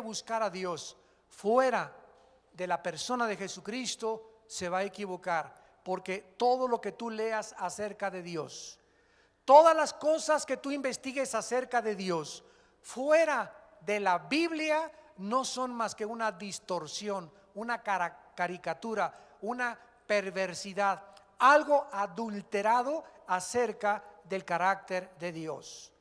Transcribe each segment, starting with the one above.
buscar a Dios fuera de la persona de Jesucristo, se va a equivocar, porque todo lo que tú leas acerca de Dios, todas las cosas que tú investigues acerca de Dios fuera de la Biblia no son más que una distorsión, una caricatura, una perversidad, algo adulterado acerca del carácter de Dios.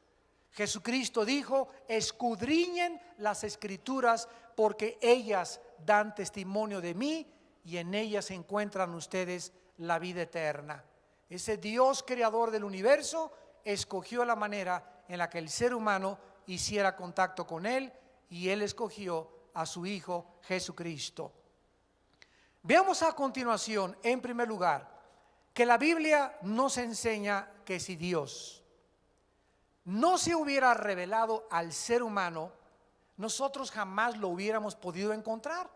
Jesucristo dijo: escudriñen las Escrituras porque ellas dan testimonio de mí y en ellas encuentran ustedes la vida eterna. Ese Dios creador del universo escogió la manera en la que el ser humano hiciera contacto con Él, y Él escogió a su Hijo Jesucristo. Veamos a continuación, en primer lugar, que la Biblia nos enseña que si Dios no se hubiera revelado al ser humano, nosotros jamás lo hubiéramos podido encontrar.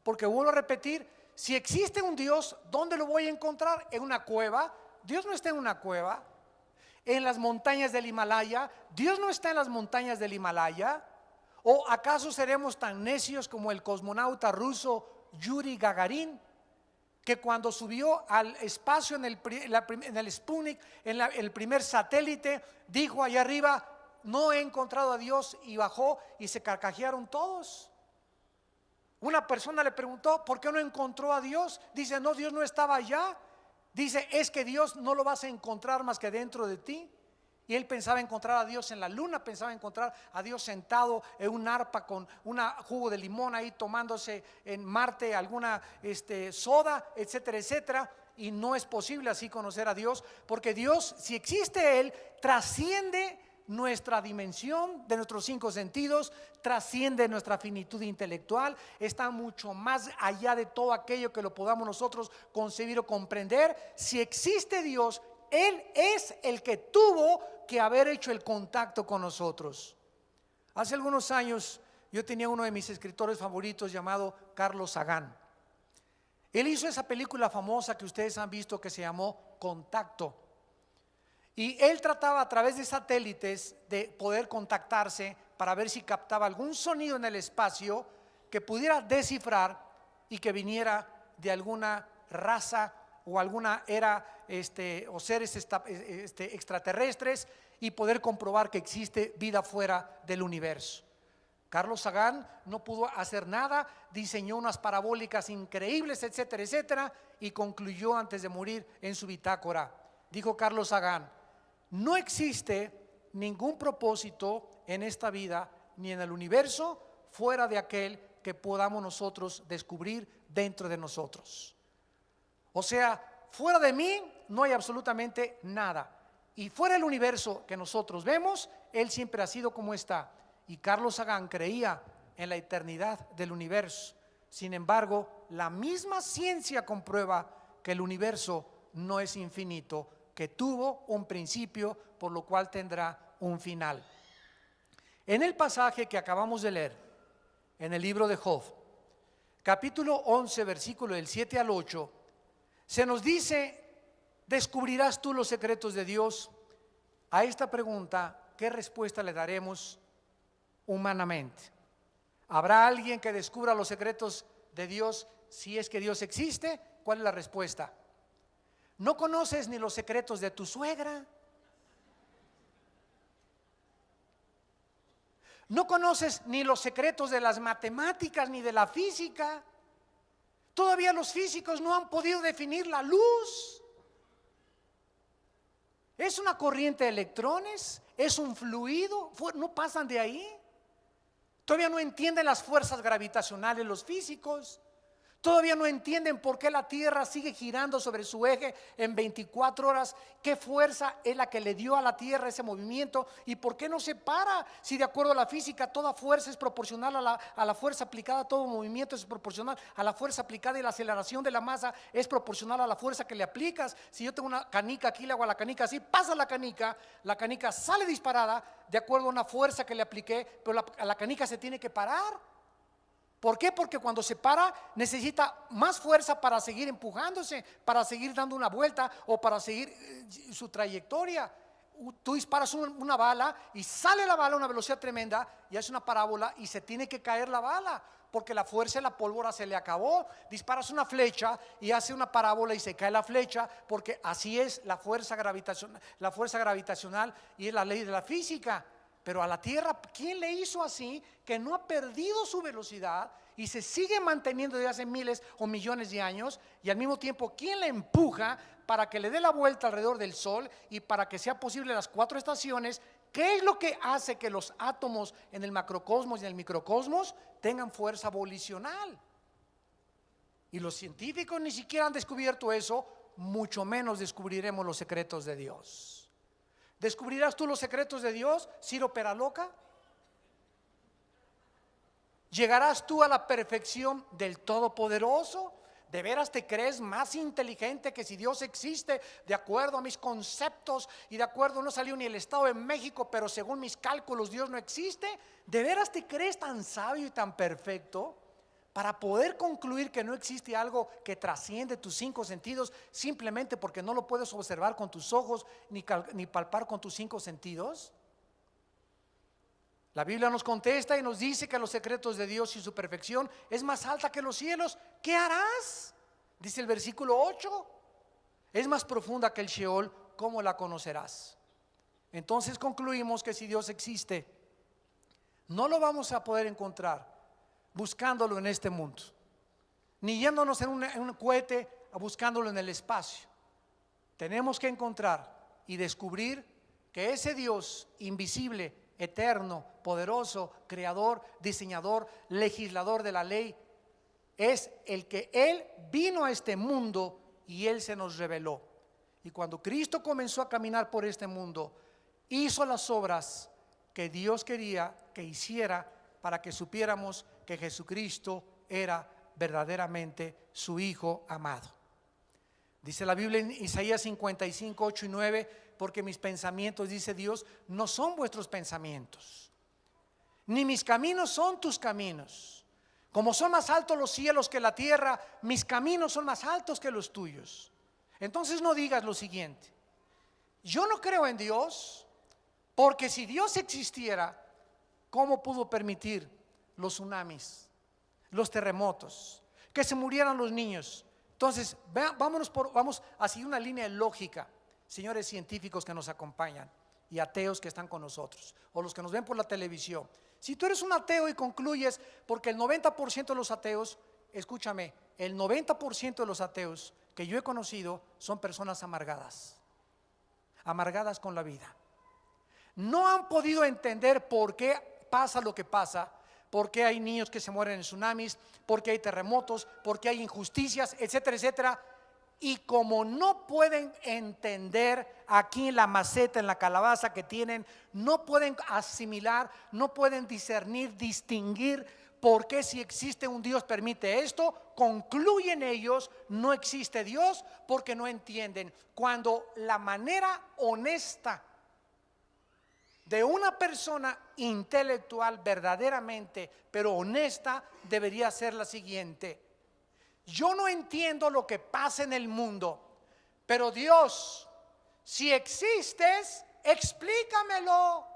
Porque vuelvo a repetir, si existe un Dios, ¿dónde lo voy a encontrar? ¿En una cueva? Dios no está en una cueva. ¿En las montañas del Himalaya? Dios no está en las montañas del Himalaya. ¿O acaso seremos tan necios como el cosmonauta ruso Yuri Gagarin, que cuando subió al espacio en el Sputnik, en el primer satélite, dijo allá arriba: no he encontrado a Dios, y bajó y se carcajearon todos? Una persona le preguntó: ¿por qué no encontró a Dios? Dice: no, Dios no estaba allá. Dice: es que Dios no lo vas a encontrar más que dentro de ti. Y él pensaba encontrar a Dios en la luna, pensaba encontrar a Dios sentado en un arpa con un jugo de limón ahí, tomándose en Marte alguna soda, etcétera, etcétera. Y no es posible así conocer a Dios, porque Dios, si existe Él, trasciende nuestra dimensión de nuestros 5 sentidos, trasciende nuestra finitud intelectual, está mucho más allá de todo aquello que lo podamos nosotros concebir o comprender. Si existe Dios, Él es el que tuvo que haber hecho el contacto con nosotros. Hace algunos años yo tenía uno de mis escritores favoritos llamado Carlos Sagan. Él hizo esa película famosa que ustedes han visto que se llamó Contacto. Y él trataba a través de satélites de poder contactarse para ver si captaba algún sonido en el espacio que pudiera descifrar y que viniera de alguna raza o alguna era o seres extraterrestres, y poder comprobar que existe vida fuera del universo. Carlos Sagan no pudo hacer nada, diseñó unas parabólicas increíbles, etcétera, etcétera, y concluyó antes de morir en su bitácora. Dijo Carlos Sagan: no existe ningún propósito en esta vida ni en el universo fuera de aquel que podamos nosotros descubrir dentro de nosotros. O sea, fuera de mí no hay absolutamente nada, y fuera del universo que nosotros vemos, Él siempre ha sido como está. Y Carlos Sagan creía en la eternidad del universo. Sin embargo, la misma ciencia comprueba que el universo no es infinito, que tuvo un principio, por lo cual tendrá un final. En el pasaje que acabamos de leer, en el libro de Job, capítulo 11, versículo del 7 al 8, se nos dice: ¿descubrirás tú los secretos de Dios? A esta pregunta, ¿qué respuesta le daremos humanamente? ¿Habrá alguien que descubra los secretos de Dios si es que Dios existe? ¿Cuál es la respuesta? ¿No conoces ni los secretos de tu suegra? ¿No conoces ni los secretos de las matemáticas ni de la física? Todavía los físicos no han podido definir la luz. ¿Es una corriente de electrones? ¿Es un fluido? ¿No pasan de ahí? Todavía no entienden las fuerzas gravitacionales los físicos. Todavía no entienden por qué la Tierra sigue girando sobre su eje en 24 horas. ¿Qué fuerza es la que le dio a la Tierra ese movimiento? ¿Y por qué no se para? Si de acuerdo a la física toda fuerza es proporcional a la fuerza aplicada, todo movimiento es proporcional a la fuerza aplicada, y la aceleración de la masa es proporcional a la fuerza que le aplicas. Si yo tengo una canica aquí, le hago a la canica así, pasa la canica sale disparada de acuerdo a una fuerza que le apliqué, pero la canica se tiene que parar. ¿Por qué? Porque cuando se para necesita más fuerza para seguir empujándose, para seguir dando una vuelta o para seguir su trayectoria. tú disparas una bala y sale la bala a una velocidad tremenda y hace una parábola y se tiene que caer la bala porque la fuerza de la pólvora se le acabó. Disparas una flecha y hace una parábola y se cae la flecha, porque así es la fuerza gravitacional y es la ley de la física. Pero a la Tierra, ¿quién le hizo así que no ha perdido su velocidad y se sigue manteniendo desde hace miles o millones de años? Y al mismo tiempo, ¿quién le empuja para que le dé la vuelta alrededor del Sol y para que sea posible las 4 estaciones? ¿Qué es lo que hace que los átomos en el macrocosmos y en el microcosmos tengan fuerza volicional? Y los científicos ni siquiera han descubierto eso, mucho menos descubriremos los secretos de Dios. ¿Descubrirás tú los secretos de Dios, Ciro Peraloca? ¿Llegarás tú a la perfección del Todopoderoso? ¿De veras te crees más inteligente que si Dios existe de acuerdo a mis conceptos y de acuerdo, no salió ni el Estado de México, pero según mis cálculos Dios no existe? ¿De veras te crees tan sabio y tan perfecto para poder concluir que no existe algo que trasciende tus 5 sentidos simplemente porque no lo puedes observar con tus ojos ni palpar con tus 5 sentidos? La Biblia nos contesta y nos dice que los secretos de Dios y su perfección es más alta que los cielos. ¿Qué harás? Dice el versículo 8. Es más profunda que el Sheol, ¿cómo la conocerás? Entonces concluimos que si Dios existe, no lo vamos a poder encontrar buscándolo en este mundo, ni yéndonos en un cohete buscándolo en el espacio. Tenemos que encontrar y descubrir que ese Dios invisible, eterno, poderoso, creador, diseñador, legislador de la ley, es el que Él vino a este mundo y Él se nos reveló. Y cuando Cristo comenzó a caminar por este mundo, hizo las obras que Dios quería que hiciera para que supiéramos que Jesucristo era verdaderamente su Hijo amado. Dice la Biblia en Isaías 55, 8 y 9, porque mis pensamientos, dice Dios, no son vuestros pensamientos, ni mis caminos son tus caminos. Como son más altos los cielos que la tierra, mis caminos son más altos que los tuyos. Entonces no digas lo siguiente: yo no creo en Dios, porque si Dios existiera, ¿cómo pudo permitir los tsunamis, los terremotos, que se murieran los niños? Entonces vamos a seguir una línea lógica, señores científicos que nos acompañan y ateos que están con nosotros, o los que nos ven por la televisión. Si tú eres un ateo y concluyes, porque el 90% de los ateos, escúchame, el 90% de los ateos que yo he conocido son personas amargadas con la vida. No han podido entender por qué pasa lo que pasa, por qué hay niños que se mueren en tsunamis, por qué hay terremotos, por qué hay injusticias, etcétera, etcétera. Y como no pueden entender aquí en la maceta, en la calabaza que tienen, no pueden asimilar, no pueden discernir, distinguir por qué, si existe un Dios, permite esto, concluyen ellos: no existe Dios, porque no entienden. Cuando la manera honesta de una persona intelectual verdaderamente, pero honesta, debería ser la siguiente: yo no entiendo lo que pasa en el mundo, pero Dios, si existes, explícamelo.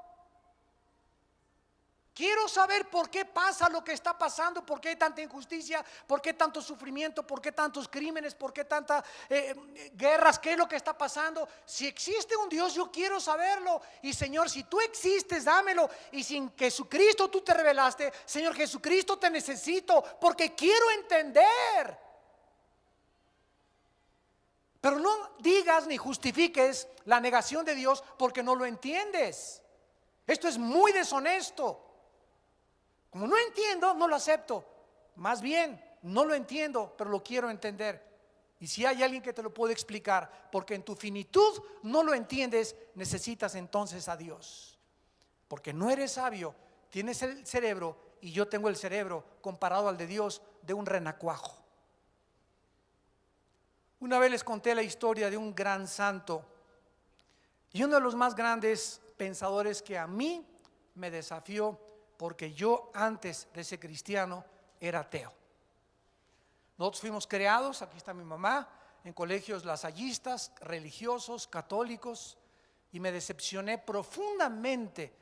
Quiero saber por qué pasa lo que está pasando, por qué hay tanta injusticia, por qué tanto sufrimiento, por qué tantos crímenes, por qué tantas guerras, qué es lo que está pasando. Si existe un Dios, yo quiero saberlo. Y Señor, si tú existes, dámelo. Y si en Jesucristo tú te revelaste, Señor Jesucristo, te necesito porque quiero entender. Pero no digas ni justifiques la negación de Dios porque no lo entiendes. Esto es muy deshonesto. Como no entiendo, no lo acepto. Más bien, no lo entiendo, pero lo quiero entender. Y si hay alguien que te lo puede explicar, porque en tu finitud no lo entiendes, necesitas entonces a Dios. Porque no eres sabio, tienes el cerebro, y yo tengo el cerebro comparado al de Dios de un renacuajo. Una vez les conté la historia de un gran santo y uno de los más grandes pensadores que a mí me desafió, porque yo antes de ser cristiano era ateo. Nosotros fuimos creados, aquí está mi mamá, en colegios lasallistas, religiosos, católicos, y me decepcioné profundamente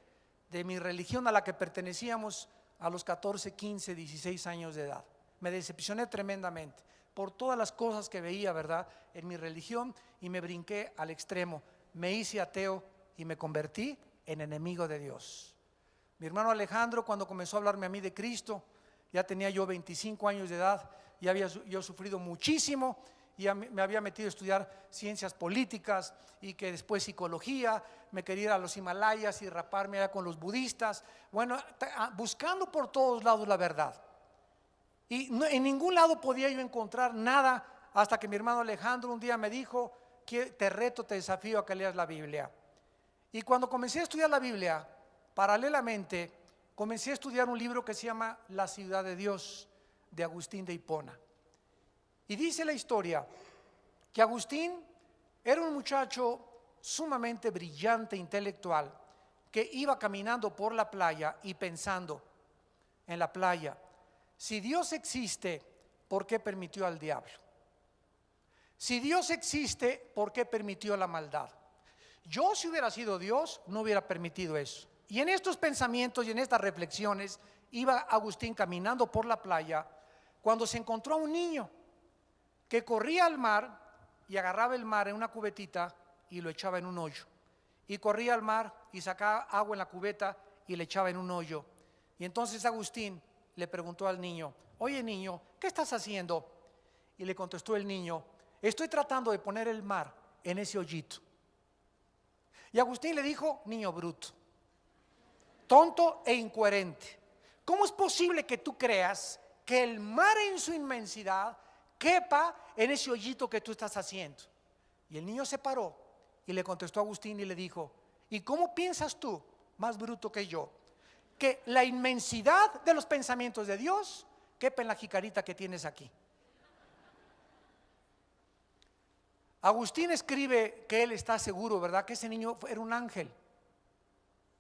de mi religión a la que pertenecíamos a los 14, 15, 16 años de edad. Me decepcioné tremendamente por todas las cosas que veía, ¿verdad?, en mi religión, y me brinqué al extremo. Me hice ateo y me convertí en enemigo de Dios. Mi hermano Alejandro, cuando comenzó a hablarme a mí de Cristo, ya tenía yo 25 años de edad, y había yo sufrido muchísimo, y me había metido a estudiar ciencias políticas y que después psicología, me quería ir a los Himalayas y raparme allá con los budistas, bueno, buscando por todos lados la verdad. Y en ningún lado podía yo encontrar nada hasta que mi hermano Alejandro un día me dijo que te reto, te desafío a que leas la Biblia. Y cuando comencé a estudiar la Biblia, paralelamente comencé a estudiar un libro que se llama La ciudad de Dios, de Agustín de Hipona. Y dice la historia que Agustín era un muchacho sumamente brillante, intelectual, que iba caminando por la playa y pensando en la playa: si Dios existe, ¿por qué permitió al diablo? Si Dios existe, ¿por qué permitió la maldad? Yo, si hubiera sido Dios, no hubiera permitido eso. Y en estos pensamientos y en estas reflexiones iba Agustín caminando por la playa cuando se encontró a un niño que corría al mar y agarraba el mar en una cubetita y lo echaba en un hoyo, y corría al mar y sacaba agua en la cubeta y le echaba en un hoyo. Y entonces Agustín le preguntó al niño: oye niño, ¿qué estás haciendo? Y le contestó el niño: estoy tratando de poner el mar en ese hoyito. Y Agustín le dijo: niño bruto, tonto e incoherente, ¿cómo es posible que tú creas que el mar en su inmensidad quepa en ese hoyito que tú estás haciendo? Y el niño se paró y le contestó a Agustín y le dijo: ¿y cómo piensas tú, más bruto que yo, que la inmensidad de los pensamientos de Dios quepa en la jicarita que tienes aquí? Agustín escribe que él está seguro, ¿verdad?, que ese niño era un ángel.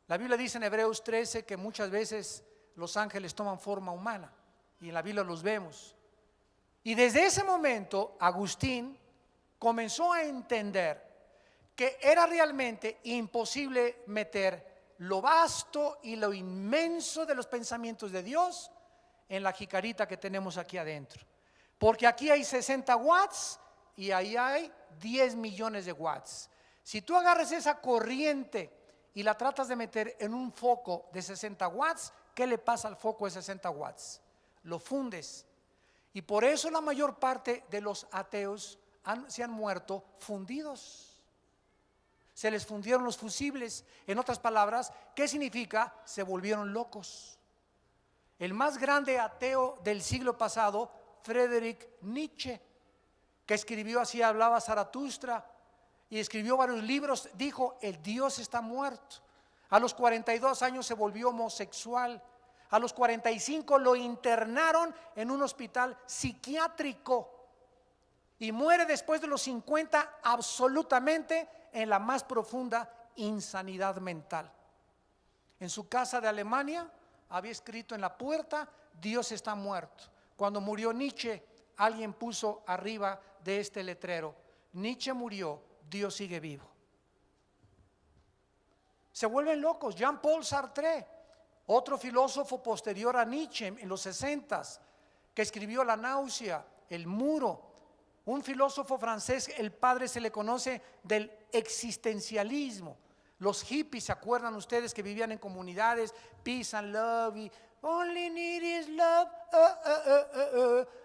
La Biblia dice en Hebreos 13 que muchas veces los ángeles toman forma humana, y en la Biblia los vemos. Y desde ese momento Agustín comenzó a entender que era realmente imposible meter lo vasto y lo inmenso de los pensamientos de Dios en la jicarita que tenemos aquí adentro, porque aquí hay 60 watts y ahí hay 10 millones de watts. Si tú agarras esa corriente y la tratas de meter en un foco de 60 watts, ¿qué le pasa al foco de 60 watts? Lo fundes. Y por eso la mayor parte de los ateos se han muerto fundidos. Se les fundieron los fusibles. En otras palabras, ¿qué significa? Se volvieron locos. El más grande ateo del siglo pasado, Friedrich Nietzsche, que escribió Así hablaba Zaratustra y escribió varios libros, dijo: el Dios está muerto. A los 42 años se volvió homosexual. A los 45 lo internaron en un hospital psiquiátrico y muere después de los 50 absolutamente en la más profunda insanidad mental. En su casa de Alemania había escrito en la puerta: Dios está muerto. Cuando murió Nietzsche, alguien puso arriba de este letrero: Nietzsche murió, Dios sigue vivo. Se vuelven locos. Jean-Paul Sartre, otro filósofo posterior a Nietzsche en los 60s, que escribió La náusea, El muro. Un filósofo francés, el padre se le conoce del existencialismo. Los hippies, ¿se acuerdan ustedes que vivían en comunidades? Peace and love y only need is love.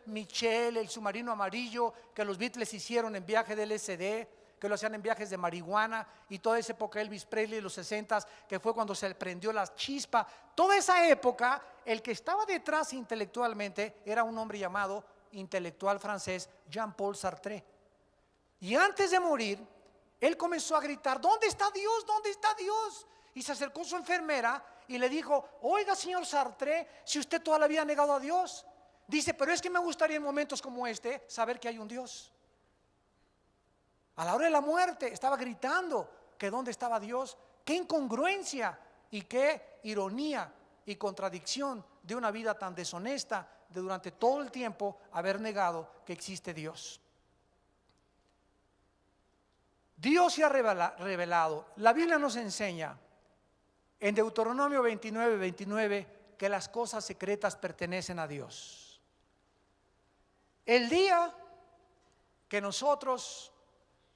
Michel, el submarino amarillo que los Beatles hicieron en viaje de LSD, que lo hacían en viajes de marihuana, y toda esa época Elvis Presley de los 60s, que fue cuando se prendió la chispa. Toda esa época, el que estaba detrás intelectualmente era un hombre llamado intelectual francés, Jean-Paul Sartre. Y antes de morir, él comenzó a gritar: ¿dónde está Dios? ¿Dónde está Dios? Y se acercó su enfermera y le dijo: oiga, señor Sartre, si usted toda la vida ha negado a Dios. Dice: pero es que me gustaría en momentos como este saber que hay un Dios. A la hora de la muerte estaba gritando que dónde estaba Dios. Qué incongruencia y qué ironía y contradicción de una vida tan deshonesta, de durante todo el tiempo haber negado que existe Dios. Dios se ha revelado. La Biblia nos enseña en Deuteronomio 29:29 que las cosas secretas pertenecen a Dios. El día que nosotros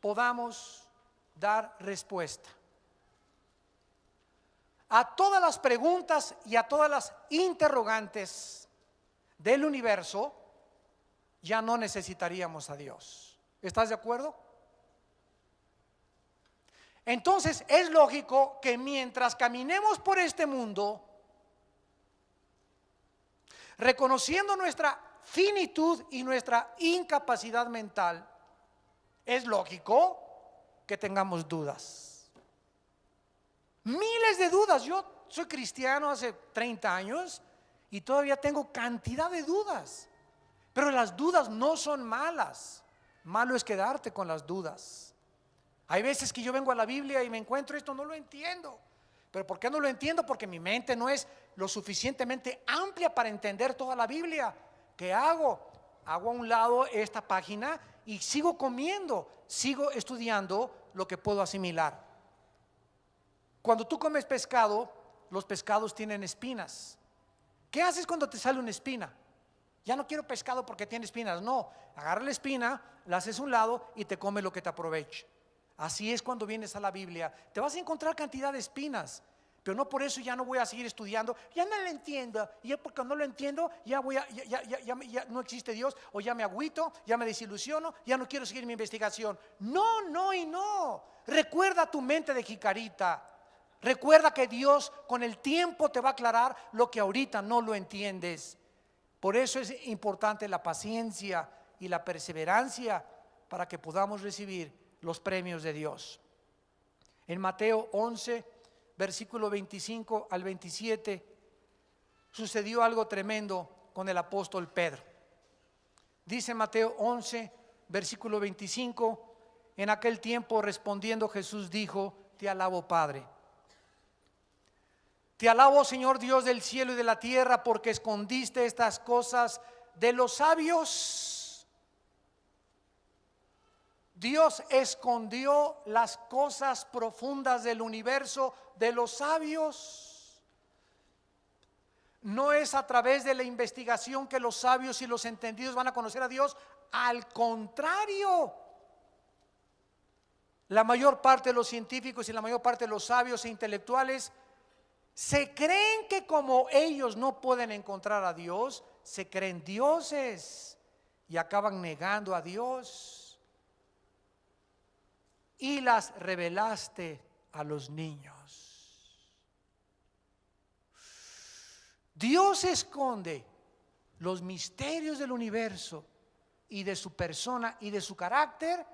podamos dar respuesta a todas las preguntas y a todas las interrogantes del universo, ya no necesitaríamos a Dios. ¿Estás de acuerdo? Entonces es lógico que mientras caminemos por este mundo, reconociendo nuestra finitud y nuestra incapacidad mental, es lógico que tengamos dudas. Miles de dudas. Yo soy cristiano hace 30 años y todavía tengo cantidad de dudas. Pero las dudas no son malas. Malo es quedarte con las dudas. Hay veces que yo vengo a la Biblia y me encuentro esto, no lo entiendo. ¿Pero por qué no lo entiendo? Porque mi mente no es lo suficientemente amplia para entender toda la Biblia. ¿Qué hago? Hago a un lado esta página y sigo comiendo, sigo estudiando lo que puedo asimilar. Cuando tú comes pescado, los pescados tienen espinas. ¿Qué haces cuando te sale una espina? Ya no quiero pescado porque tiene espinas. No, agarra la espina, la haces a un lado y te come lo que te aproveche. Así es cuando vienes a la Biblia. Te vas a encontrar cantidad de espinas, pero no por eso ya no voy a seguir estudiando. Ya no lo entiendo, y porque no lo entiendo ya no existe Dios, o ya me agüito, ya me desilusiono, ya no quiero seguir mi investigación. No, no y no. Recuerda tu mente de jicarita. Recuerda que Dios con el tiempo te va a aclarar lo que ahorita no lo entiendes. Por eso es importante la paciencia y la perseverancia para que podamos recibir los premios de Dios. En Mateo 11, versículo 25 al 27, sucedió algo tremendo con el apóstol Pedro. Dice Mateo 11, versículo 25: en aquel tiempo respondiendo Jesús dijo: te alabo, Padre. Te alabo, Señor Dios del cielo y de la tierra, porque escondiste estas cosas de los sabios. Dios escondió las cosas profundas del universo de los sabios. No es a través de la investigación que los sabios y los entendidos van a conocer a Dios. Al contrario, la mayor parte de los científicos y la mayor parte de los sabios e intelectuales se creen que como ellos no pueden encontrar a Dios, se creen dioses y acaban negando a Dios. Y las revelaste a los niños. Dios esconde los misterios del universo y de su persona y de su carácter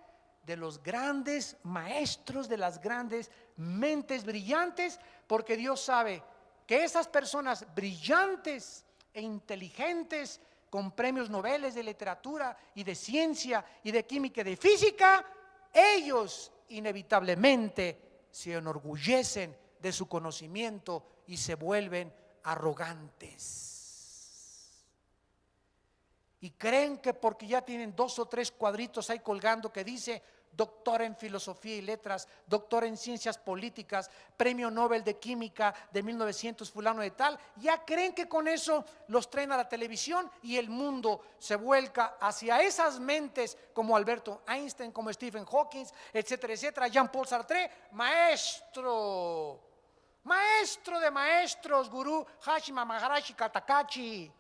de los grandes maestros, de las grandes mentes brillantes, porque Dios sabe que esas personas brillantes e inteligentes con premios Nobel de literatura y de ciencia y de química y de física, ellos inevitablemente se enorgullecen de su conocimiento y se vuelven arrogantes. Y creen que porque ya tienen 2 o 3 cuadritos ahí colgando que dice doctor en filosofía y letras, doctor en ciencias políticas, premio Nobel de química de 1900 fulano de tal, ya creen que con eso los traen a la televisión y el mundo se vuelca hacia esas mentes como Alberto Einstein, como Stephen Hawking, etcétera, etcétera. Jean-Paul Sartre, maestro de maestros, gurú Hashima Maharashi Katakachi.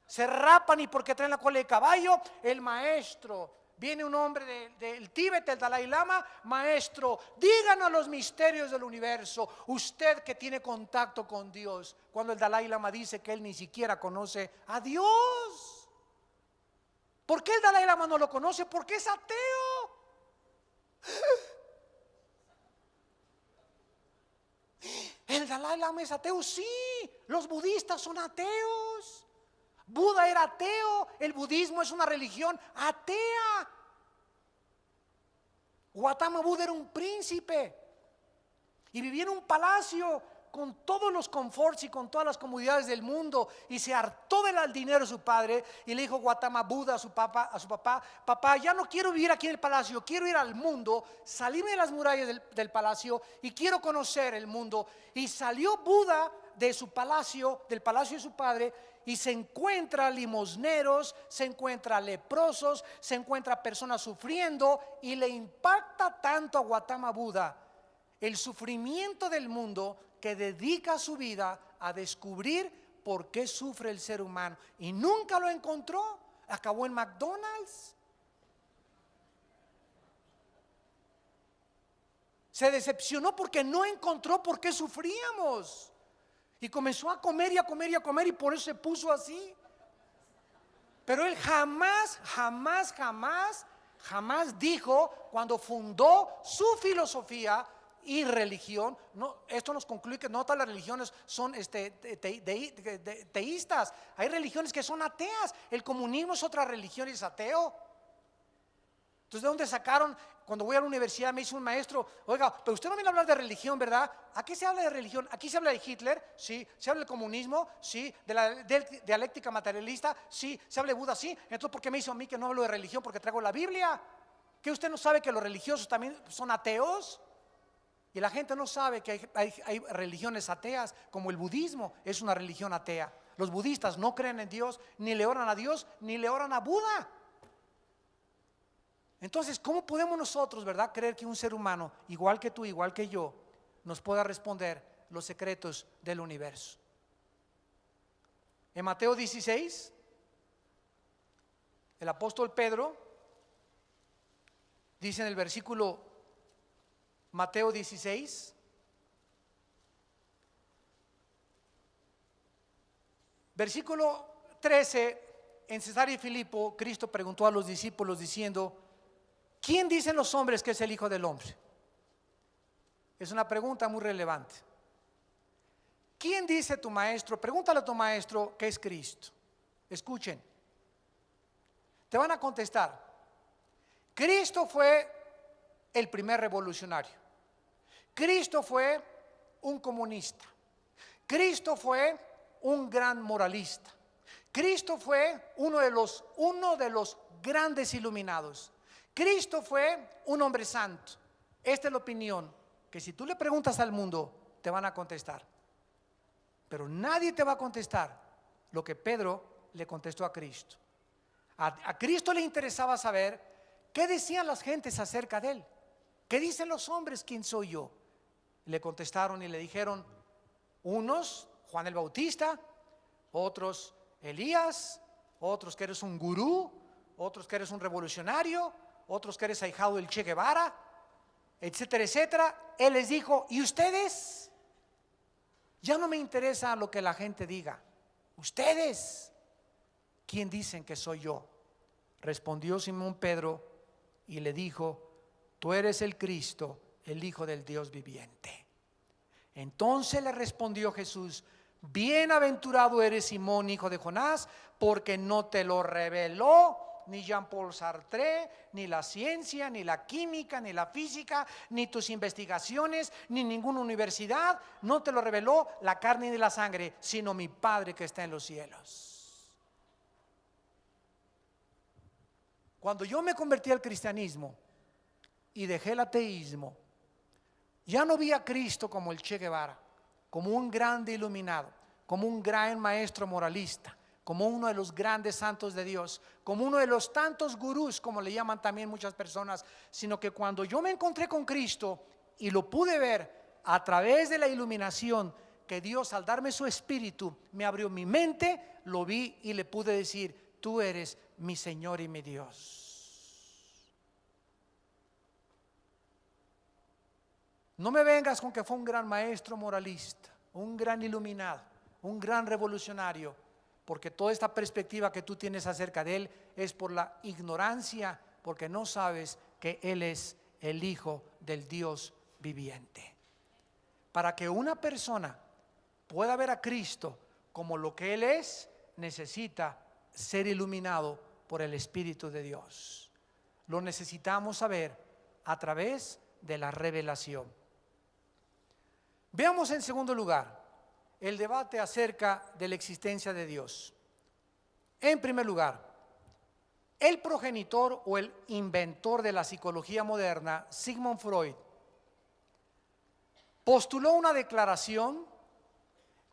Se rapan y porque traen la cola de caballo, el maestro. Viene un hombre del Tíbet, el Dalai Lama: maestro, díganos los misterios del universo, usted que tiene contacto con Dios. Cuando el Dalai Lama dice que él ni siquiera conoce a Dios. ¿Por qué el Dalai Lama no lo conoce? Porque es ateo. El Dalai Lama es ateo, sí. Los budistas son ateos. Buda era ateo, el budismo es una religión atea. Gautama Buda era un príncipe y vivía en un palacio con todos los conforts y con todas las comodidades del mundo, y se hartó del dinero de su padre y le dijo Gautama Buda a su papá, papá, ya no quiero vivir aquí en el palacio, quiero ir al mundo, salirme de las murallas del palacio y quiero conocer el mundo. Y salió Buda de su palacio, del palacio de su padre, y se encuentra limosneros, se encuentra leprosos, se encuentra personas sufriendo, y le impacta tanto a Gautama Buda el sufrimiento del mundo que dedica su vida a descubrir por qué sufre el ser humano, y nunca lo encontró. Acabó en McDonald's. Se decepcionó porque no encontró por qué sufríamos, y comenzó a comer y a comer y a comer, y por eso se puso así. Pero él jamás dijo, cuando fundó su filosofía y religión, no, esto nos concluye que no todas las religiones son teístas. Hay religiones que son ateas. El comunismo es otra religión y es ateo. Entonces, ¿de dónde sacaron? Cuando voy a la universidad me dice un maestro: oiga, pero usted no viene a hablar de religión, ¿verdad? ¿Aquí se habla de religión? ¿Aquí se habla de Hitler? Sí. ¿Se habla del comunismo? Sí. ¿De la dialéctica materialista? Sí. ¿Se habla de Buda? Sí. Entonces, ¿por qué me hizo a mí que no hablo de religión? Porque traigo la Biblia. ¿Que usted no sabe que los religiosos también son ateos? Y la gente no sabe que hay religiones ateas, como el budismo es una religión atea. Los budistas no creen en Dios, ni le oran a Dios, ni le oran a Buda. Entonces, ¿cómo podemos nosotros, verdad, creer que un ser humano, igual que tú, igual que yo, nos pueda responder los secretos del universo? En Mateo 16, el apóstol Pedro dice en el versículo, Mateo 16, versículo 13, en Cesarea de Filipo, Cristo preguntó a los discípulos diciendo: ¿quién dicen los hombres que es el Hijo del Hombre? Es una pregunta muy relevante. ¿Quién dice tu maestro? Pregúntale a tu maestro que es Cristo. Escuchen, te van a contestar: Cristo fue el primer revolucionario. Cristo fue un comunista. Cristo fue un gran moralista. Cristo fue uno de los grandes iluminados. Cristo fue un hombre santo. Esta es la opinión que, si tú le preguntas al mundo, te van a contestar. Pero nadie te va a contestar lo que Pedro le contestó a Cristo. A Cristo le interesaba saber qué decían las gentes acerca de él. ¿Qué dicen los hombres? ¿Quién soy yo? Le contestaron y le dijeron: unos, Juan el Bautista; otros, Elías; otros, que eres un gurú; otros, que eres un revolucionario; otros, que eres ahijado del Che Guevara, etcétera, etcétera. Él les dijo: ¿y ustedes? Ya no me interesa lo que la gente diga. ¿Ustedes quién dicen que soy yo? Respondió Simón Pedro y le dijo: tú eres el Cristo, el Hijo del Dios viviente. Entonces le respondió Jesús: bienaventurado eres, Simón, hijo de Jonás, porque no te lo reveló ni Jean-Paul Sartre, ni la ciencia, ni la química, ni la física, ni tus investigaciones, ni ninguna universidad. No te lo reveló la carne ni la sangre, sino mi Padre que está en los cielos. Cuando yo me convertí al cristianismo y dejé el ateísmo, ya no vi a Cristo como el Che Guevara, como un grande iluminado, como un gran maestro moralista, como uno de los grandes santos de Dios, como uno de los tantos gurús, como le llaman también muchas personas, sino que cuando yo me encontré con Cristo y lo pude ver a través de la iluminación que Dios, al darme su espíritu, me abrió mi mente, lo vi y le pude decir: tú eres mi Señor y mi Dios. No me vengas con que fue un gran maestro moralista, un gran iluminado, un gran revolucionario, porque toda esta perspectiva que tú tienes acerca de él es por la ignorancia, porque no sabes que él es el Hijo del Dios viviente. Para que una persona pueda ver a Cristo como lo que él es, necesita ser iluminado por el Espíritu de Dios. Lo necesitamos saber a través de la revelación. Veamos en segundo lugar el debate acerca de la existencia de Dios. En primer lugar, el progenitor o el inventor de la psicología moderna, Sigmund Freud, postuló una declaración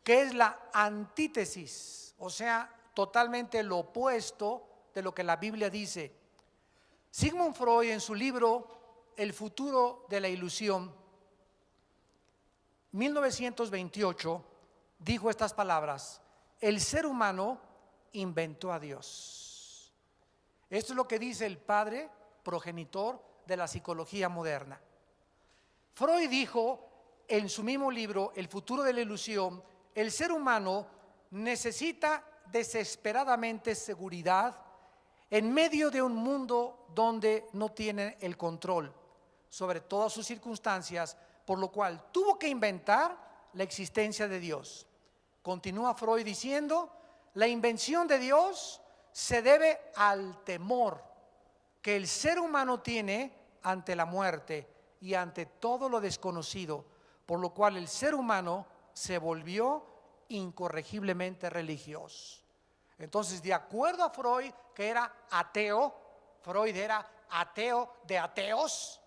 que es la antítesis, o sea, totalmente lo opuesto de lo que la Biblia dice. Sigmund Freud, en su libro El futuro de la ilusión, 1928, dijo estas palabras: el ser humano inventó a Dios. Esto es lo que dice el padre progenitor de la psicología moderna. Freud dijo en su mismo libro El futuro de la ilusión: el ser humano necesita desesperadamente seguridad en medio de un mundo donde no tiene el control sobre todas sus circunstancias, por lo cual tuvo que inventar la existencia de Dios. Continúa Freud diciendo: la invención de Dios se debe al temor que el ser humano tiene ante la muerte y ante todo lo desconocido, por lo cual el ser humano se volvió incorregiblemente religioso. Entonces, de acuerdo a Freud, que era ateo, Freud era ateo de ateos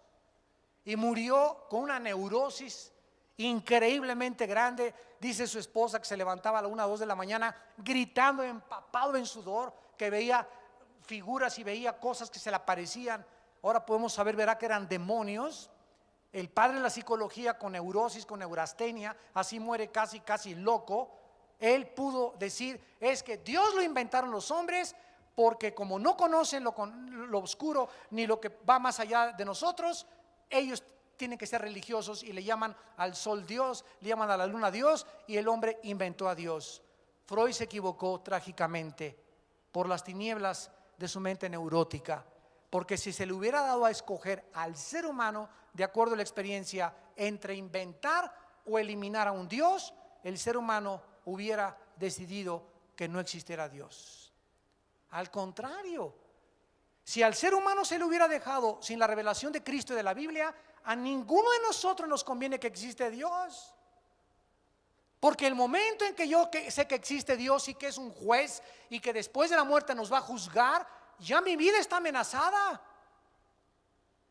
y murió con una neurosis increíblemente grande. Dice su esposa que se levantaba a la 1 o 2 de la mañana gritando, empapado en sudor, que veía figuras y veía cosas que se le aparecían. Ahora podemos saber, verá, que eran demonios. El padre de la psicología, con neurosis, con neurastenia, así muere casi loco. Él pudo decir: es que Dios lo inventaron los hombres, porque como no conocen lo oscuro ni lo que va más allá de nosotros, ellos tienen que ser religiosos y le llaman al sol Dios, le llaman a la luna Dios, y el hombre inventó a Dios. Freud se equivocó trágicamente por las tinieblas de su mente neurótica, porque si se le hubiera dado a escoger al ser humano, de acuerdo a la experiencia, entre inventar o eliminar a un Dios, el ser humano hubiera decidido que no existiera Dios. Al contrario, si al ser humano se le hubiera dejado sin la revelación de Cristo y de la Biblia, a ninguno de nosotros nos conviene que existe Dios. Porque el momento en que yo sé que existe Dios y que es un juez y que después de la muerte nos va a juzgar, ya mi vida está amenazada.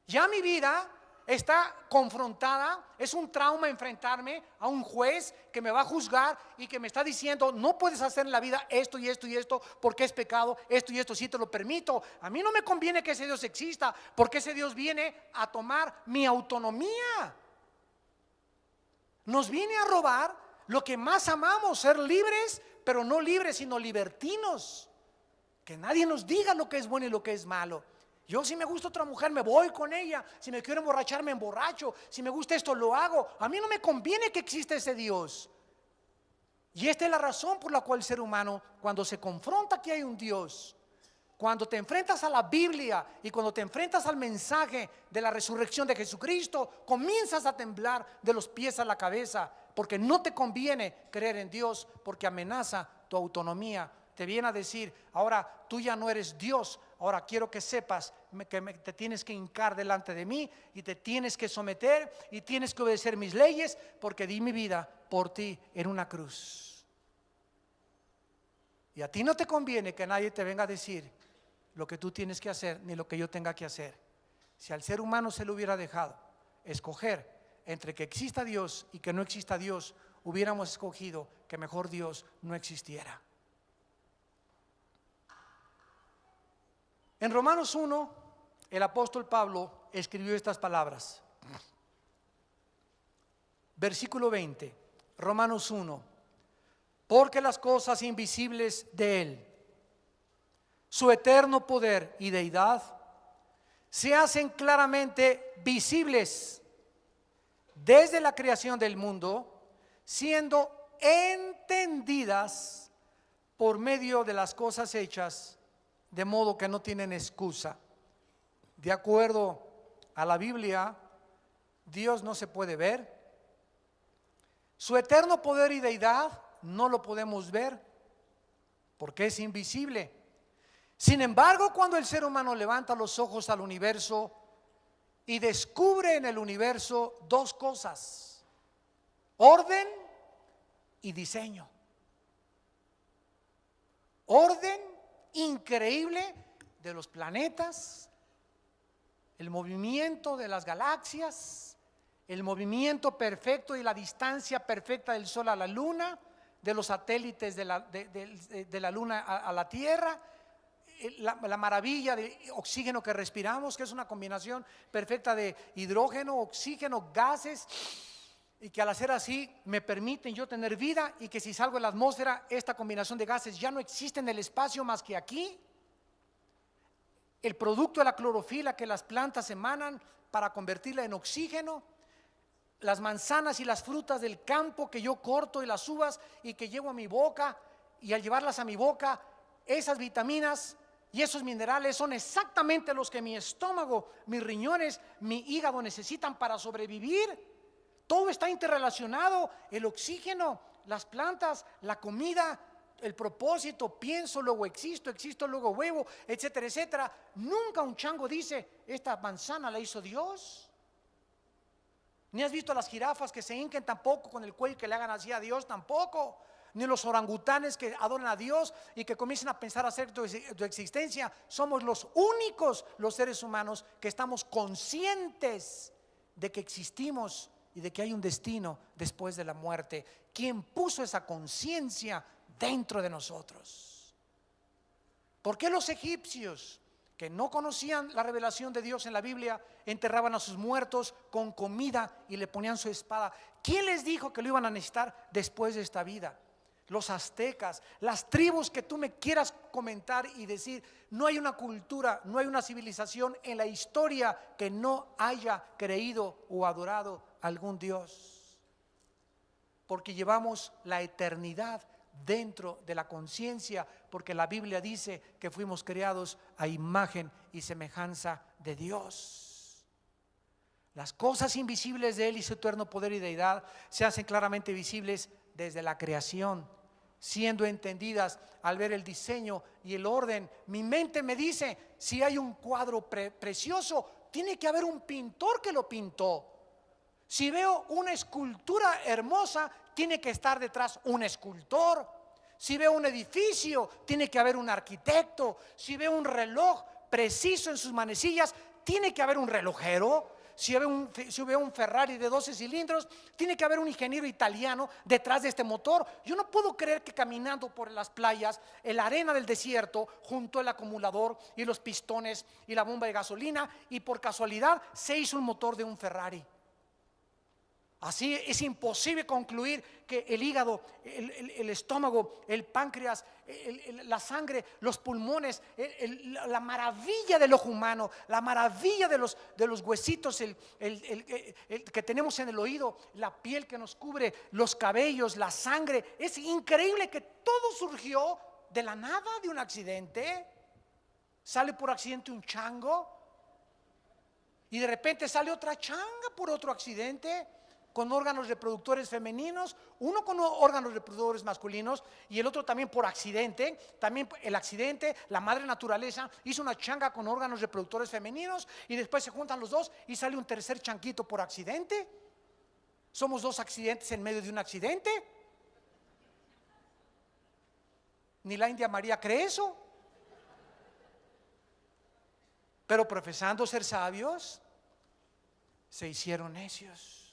Ya mi vida está confrontada. Es un trauma enfrentarme a un juez que me va a juzgar y que me está diciendo: no puedes hacer en la vida esto y esto y esto porque es pecado, esto y esto sí te lo permito. A mí no me conviene que ese Dios exista, porque ese Dios viene a tomar mi autonomía. Nos viene a robar lo que más amamos: ser libres, pero no libres sino libertinos. Que nadie nos diga lo que es bueno y lo que es malo. Yo, si me gusta otra mujer, me voy con ella. Si me quiero emborrachar, me emborracho. Si me gusta esto, lo hago. A mí no me conviene que exista ese Dios. Y esta es la razón por la cual el ser humano, cuando se confronta que hay un Dios, cuando te enfrentas a la Biblia y cuando te enfrentas al mensaje de la resurrección de Jesucristo, comienzas a temblar de los pies a la cabeza, porque no te conviene creer en Dios, porque amenaza tu autonomía. Te viene a decir: ahora tú ya no eres Dios, ahora quiero que sepas que te tienes que hincar delante de mí y te tienes que someter y tienes que obedecer mis leyes, porque di mi vida por ti en una cruz. Y a ti no te conviene que nadie te venga a decir lo que tú tienes que hacer ni lo que yo tenga que hacer. Si al ser humano se le hubiera dejado escoger entre que exista Dios y que no exista Dios, hubiéramos escogido que mejor Dios no existiera. En Romanos 1, el apóstol Pablo escribió estas palabras. Versículo 20, Romanos 1: porque las cosas invisibles de Él, su eterno poder y deidad, se hacen claramente visibles desde la creación del mundo, siendo entendidas por medio de las cosas hechas, de modo que no tienen excusa. De acuerdo a la Biblia, Dios no se puede ver. Su eterno poder y deidad no lo podemos ver porque es invisible. Sin embargo, cuando el ser humano levanta los ojos al universo y descubre en el universo dos cosas: orden y diseño. Orden increíble de los planetas, el movimiento de las galaxias, el movimiento perfecto y la distancia perfecta del Sol a la Luna, de los satélites de la Luna a la Tierra, la maravilla de oxígeno que respiramos, que es una combinación perfecta de hidrógeno, oxígeno, gases, y que al hacer así me permiten yo tener vida, y que si salgo en la atmósfera esta combinación de gases ya no existe en el espacio más que aquí. El producto de la clorofila que las plantas emanan para convertirla en oxígeno, las manzanas y las frutas del campo que yo corto, y las uvas y que llevo a mi boca, y al llevarlas a mi boca, esas vitaminas y esos minerales son exactamente los que mi estómago, mis riñones, mi hígado necesitan para sobrevivir. Todo está interrelacionado: el oxígeno, las plantas, la comida, el propósito, pienso, luego existo, existo, luego huevo, etcétera, etcétera. Nunca un chango dice: esta manzana la hizo Dios. Ni has visto a las jirafas que se hinquen tampoco con el cuello, que le hagan así a Dios tampoco. Ni los orangutanes que adoran a Dios y que comiencen a pensar acerca de tu existencia. Somos los únicos, los seres humanos, que estamos conscientes de que existimos y de que hay un destino después de la muerte. ¿Quién puso esa conciencia dentro de nosotros? ¿Por qué los egipcios, que no conocían la revelación de Dios en la Biblia, enterraban a sus muertos con comida y le ponían su espada? ¿Quién les dijo que lo iban a necesitar después de esta vida? Los aztecas, las tribus que tú me quieras comentar y decir, no hay una cultura, no hay una civilización en la historia que no haya creído o adorado a algún Dios, porque llevamos la eternidad dentro de la conciencia, porque la Biblia dice que fuimos creados a imagen y semejanza de Dios. Las cosas invisibles de Él y su eterno poder y deidad se hacen claramente visibles desde la creación, siendo entendidas al ver el diseño y el orden. Mi mente me dice: si hay un cuadro precioso, tiene que haber un pintor que lo pintó. Si veo una escultura hermosa, tiene que estar detrás un escultor. Si veo un edificio, tiene que haber un arquitecto. Si veo un reloj preciso en sus manecillas, tiene que haber un relojero. Si veo un Ferrari de 12 cilindros, tiene que haber un ingeniero italiano detrás de este motor. Yo no puedo creer que caminando por las playas, en la arena del desierto, junto al acumulador y los pistones y la bomba de gasolina, y por casualidad se hizo un motor de un Ferrari. Así es imposible concluir que el hígado, el estómago, el páncreas, la sangre, los pulmones, la maravilla del ojo humano, la maravilla de los huesitos, el que tenemos en el oído, la piel que nos cubre, los cabellos, la sangre. Es increíble que todo surgió de la nada, de un accidente. Sale por accidente un chango y de repente sale otra changa por otro accidente, con órganos reproductores femeninos, uno con órganos reproductores masculinos y el otro también por accidente. También el accidente, la madre naturaleza hizo una changa con órganos reproductores femeninos, y después se juntan los dos y sale un tercer changuito por accidente. Somos dos accidentes en medio de un accidente. Ni la India María cree eso, pero profesando ser sabios, se hicieron necios.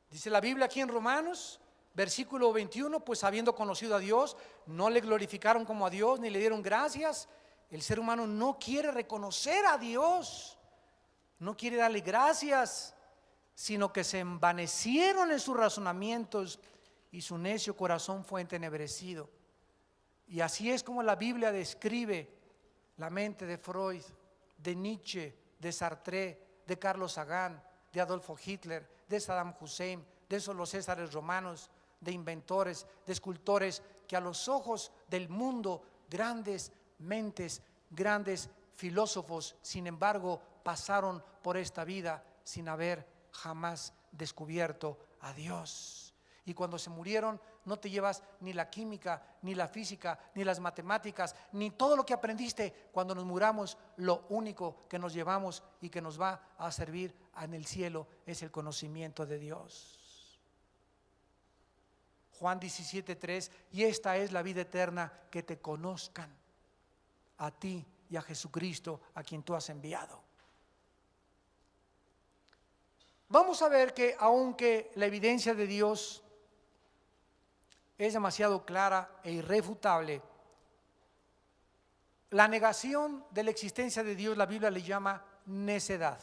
Dice la Biblia aquí en Romanos, versículo 21, pues habiendo conocido a Dios, no le glorificaron como a Dios, ni le dieron gracias. El ser humano no quiere reconocer a Dios, no quiere darle gracias, sino que se envanecieron en sus razonamientos y su necio corazón fue entenebrecido. Y así es como la Biblia describe la mente de Freud, de Nietzsche, de Sartre, de Carlos Sagan, de Adolfo Hitler, de Saddam Hussein, de esos los Césares romanos, de inventores, de escultores, que a los ojos del mundo, grandes mentes, grandes filósofos, sin embargo, pasaron por esta vida sin haber jamás descubierto a Dios. Y cuando se murieron no te llevas ni la química, ni la física, ni las matemáticas, ni todo lo que aprendiste. Cuando nos muramos, lo único que nos llevamos y que nos va a servir en el cielo es el conocimiento de Dios. Juan 17:3, y esta es la vida eterna, que te conozcan a ti y a Jesucristo, a quien tú has enviado. Vamos a ver que aunque la evidencia de Dios es demasiado clara e irrefutable, la negación de la existencia de Dios, la Biblia le llama necedad.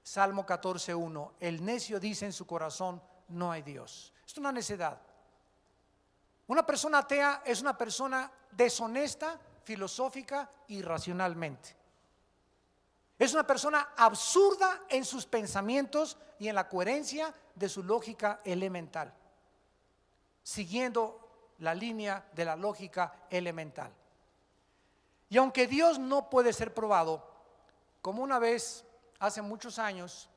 Salmo 14:1, el necio dice en su corazón, no hay Dios. Es una necedad. Una persona atea es una persona deshonesta, filosófica y racionalmente. Es una persona absurda en sus pensamientos y en la coherencia de su lógica elemental, siguiendo la línea de la lógica elemental. Y aunque Dios no puede ser probado, como una vez, hace muchos años,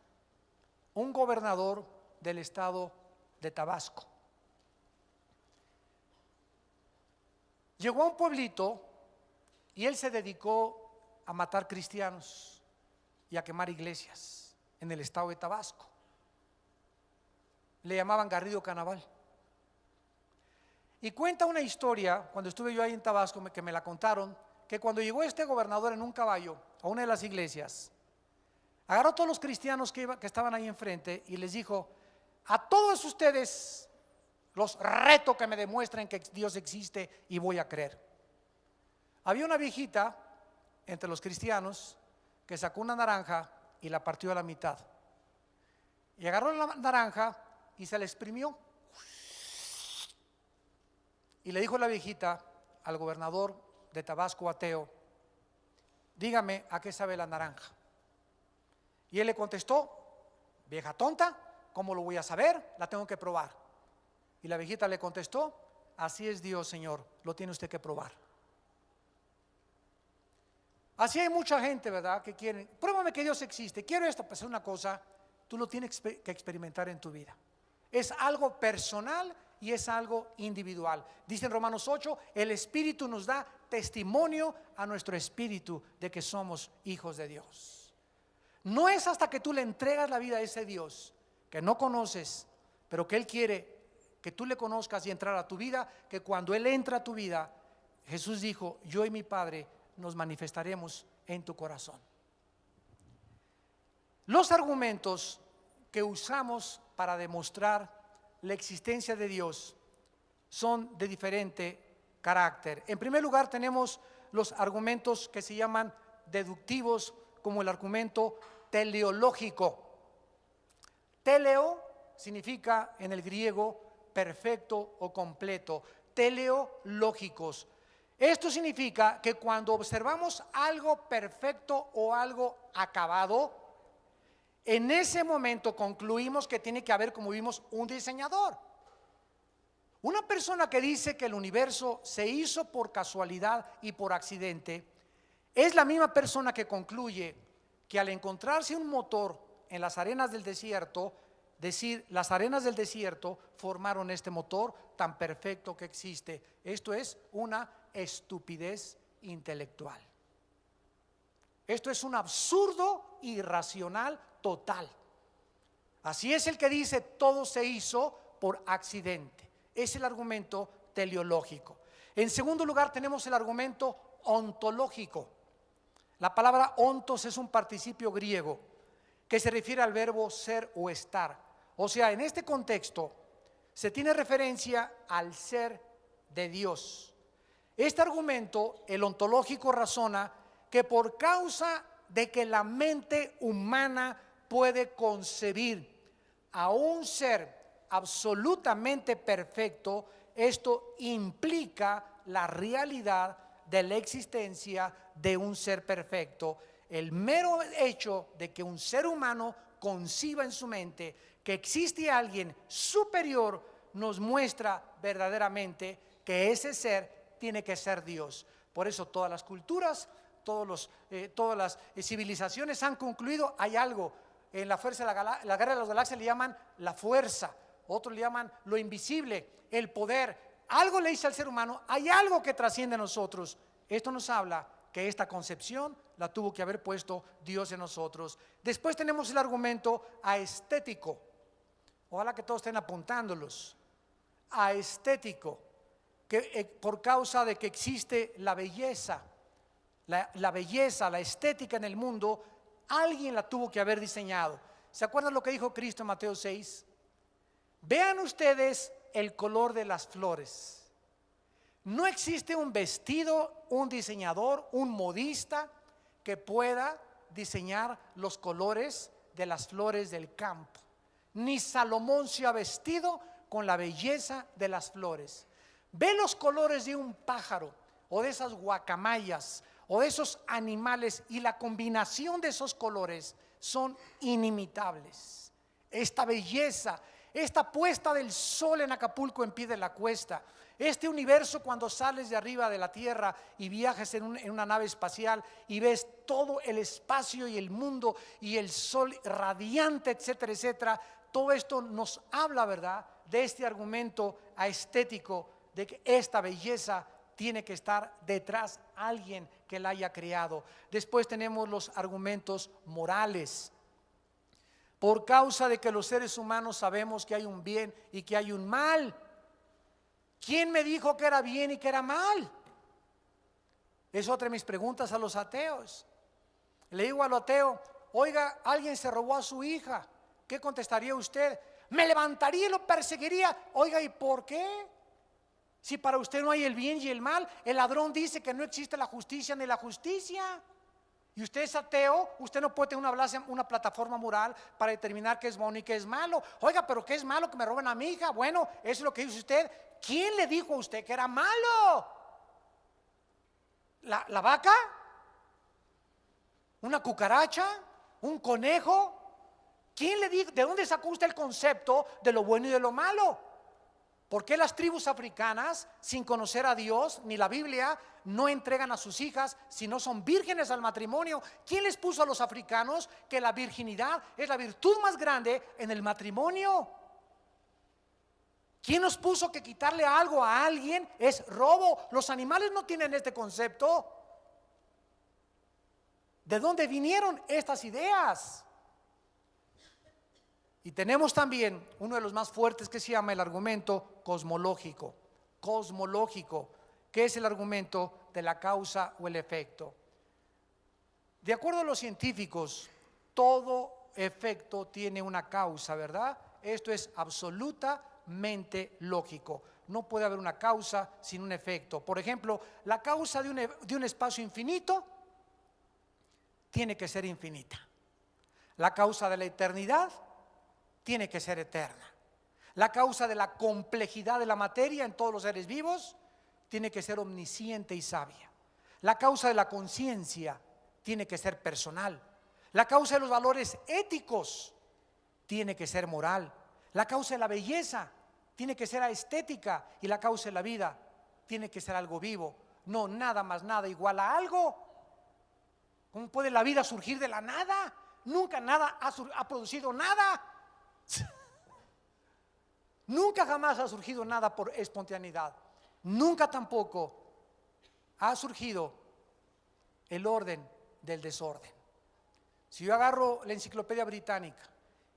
un gobernador del estado de Tabasco llegó a un pueblito y él se dedicó a matar cristianos y a quemar iglesias en el estado de Tabasco. Le llamaban Garrido Canaval. Y cuenta una historia, cuando estuve yo ahí en Tabasco, que me la contaron, que cuando llegó este gobernador en un caballo a una de las iglesias, agarró a todos los cristianos que estaban ahí enfrente y les dijo, a todos ustedes los reto que me demuestren que Dios existe y voy a creer. Había una viejita entre los cristianos que sacó una naranja y la partió a la mitad. Y agarró la naranja y se la exprimió. Y le dijo la viejita al gobernador de Tabasco, ateo, dígame a qué sabe la naranja. Y él le contestó, vieja tonta, ¿cómo lo voy a saber? La tengo que probar. Y la viejita le contestó, así es Dios, Señor, lo tiene usted que probar. Así hay mucha gente, ¿verdad?, que quieren, pruébame que Dios existe, quiero esto, pues es una cosa, tú lo tienes que experimentar en tu vida. Es algo personal y es algo individual. Dice en Romanos 8, el Espíritu nos da testimonio a nuestro espíritu de que somos hijos de Dios. No es hasta que tú le entregas la vida a ese Dios que no conoces, pero que Él quiere que tú le conozcas y entrar a tu vida, que cuando Él entra a tu vida, Jesús dijo, yo y mi Padre nos manifestaremos en tu corazón. Los argumentos que usamos para demostrar la existencia de Dios son de diferente carácter. En primer lugar tenemos los argumentos que se llaman deductivos, como el argumento teleológico. Teleo significa en el griego perfecto o completo, teleológicos. Esto significa que cuando observamos algo perfecto o algo acabado, en ese momento concluimos que tiene que haber, como vimos, un diseñador. Una persona que dice que el universo se hizo por casualidad y por accidente, es la misma persona que concluye que al encontrarse un motor en las arenas del desierto, decir, las arenas del desierto formaron este motor tan perfecto que existe. Esto es una estupidez intelectual. Esto es un absurdo irracional total. Así es el que dice todo se hizo por accidente. Es el argumento teleológico. En segundo lugar tenemos el argumento ontológico. La palabra ontos es un participio griego que se refiere al verbo ser o estar. O sea, en este contexto se tiene referencia al ser de Dios. Este argumento, el ontológico, razona que por causa de que la mente humana puede concebir a un ser absolutamente perfecto, esto implica la realidad de la existencia de un ser perfecto. El mero hecho de que un ser humano conciba en su mente que existe alguien superior nos muestra verdaderamente que ese ser tiene que ser Dios. Por eso todas las culturas, todas las civilizaciones han concluido, hay algo en la fuerza de la guerra de las galaxias le llaman la fuerza, otros le llaman lo invisible, el poder. Algo le dice al ser humano, hay algo que trasciende a nosotros. Esto nos habla que esta concepción la tuvo que haber puesto Dios en nosotros. Después tenemos el argumento aestético. Ojalá que todos estén apuntándolos. Aestético, que por causa de que existe la belleza, la belleza, la estética en el mundo, alguien la tuvo que haber diseñado. ¿Se acuerdan lo que dijo Cristo en Mateo 6? Vean ustedes el color de las flores. No existe un vestido, un diseñador, un modista que pueda diseñar los colores de las flores del campo. Ni Salomón se ha vestido con la belleza de las flores. Ve los colores de un pájaro o de esas guacamayas o de esos animales y la combinación de esos colores son inimitables. Esta belleza, esta puesta del sol en Acapulco en pie de la cuesta, este universo cuando sales de arriba de la tierra y viajas en una nave espacial y ves todo el espacio y el mundo y el sol radiante, etcétera, etcétera. Todo esto nos habla, ¿verdad?, de este argumento estético de que esta belleza tiene que estar detrás alguien que la haya creado. Después tenemos los argumentos morales. Por causa de que los seres humanos sabemos que hay un bien y que hay un mal. ¿Quién me dijo que era bien y que era mal? Es otra de mis preguntas a los ateos. Le digo al ateo, oiga, alguien se robó a su hija. ¿Qué contestaría usted? Me levantaría y lo perseguiría. Oiga, ¿y por qué? Si para usted no hay el bien y el mal. El ladrón dice que no existe la justicia ni la justicia. Y usted es ateo, usted no puede tener una plataforma moral para determinar qué es bueno y qué es malo. Oiga, pero ¿qué es malo que me roben a mi hija? Bueno, eso es lo que dice usted. ¿Quién le dijo a usted que era malo? ¿La vaca? ¿Una cucaracha? ¿Un conejo? ¿Quién le dijo? ¿De dónde sacó usted el concepto de lo bueno y de lo malo? ¿Por qué las tribus africanas, sin conocer a Dios ni la Biblia, no entregan a sus hijas si no son vírgenes al matrimonio? ¿Quién les puso a los africanos que la virginidad es la virtud más grande en el matrimonio? ¿Quién nos puso que quitarle algo a alguien es robo? Los animales no tienen este concepto. ¿De dónde vinieron estas ideas? Y tenemos también uno de los más fuertes que se llama el argumento cosmológico. Cosmológico, que es el argumento de la causa o el efecto. De acuerdo a los científicos, todo efecto tiene una causa, ¿verdad? Esto es absolutamente lógico. No puede haber una causa sin un efecto. Por ejemplo, la causa de un espacio infinito tiene que ser infinita. La causa de la eternidad tiene que ser eterna. La causa de la complejidad de la materia en todos los seres vivos tiene que ser omnisciente y sabia. La causa de la conciencia tiene que ser personal. La causa de los valores éticos tiene que ser moral. La causa de la belleza tiene que ser estética. Y la causa de la vida tiene que ser algo vivo. No nada más nada igual a algo. ¿Cómo puede la vida surgir de la nada? Nunca nada ha producido nada. Nunca jamás ha surgido nada por espontaneidad. Nunca tampoco ha surgido el orden del desorden. Si yo agarro la enciclopedia británica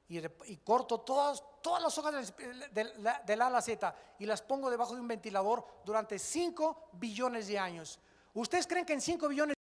y corto todas las hojas del A a la Z y las pongo debajo de un ventilador durante 5 billones de años, ¿ustedes creen que en 5 billones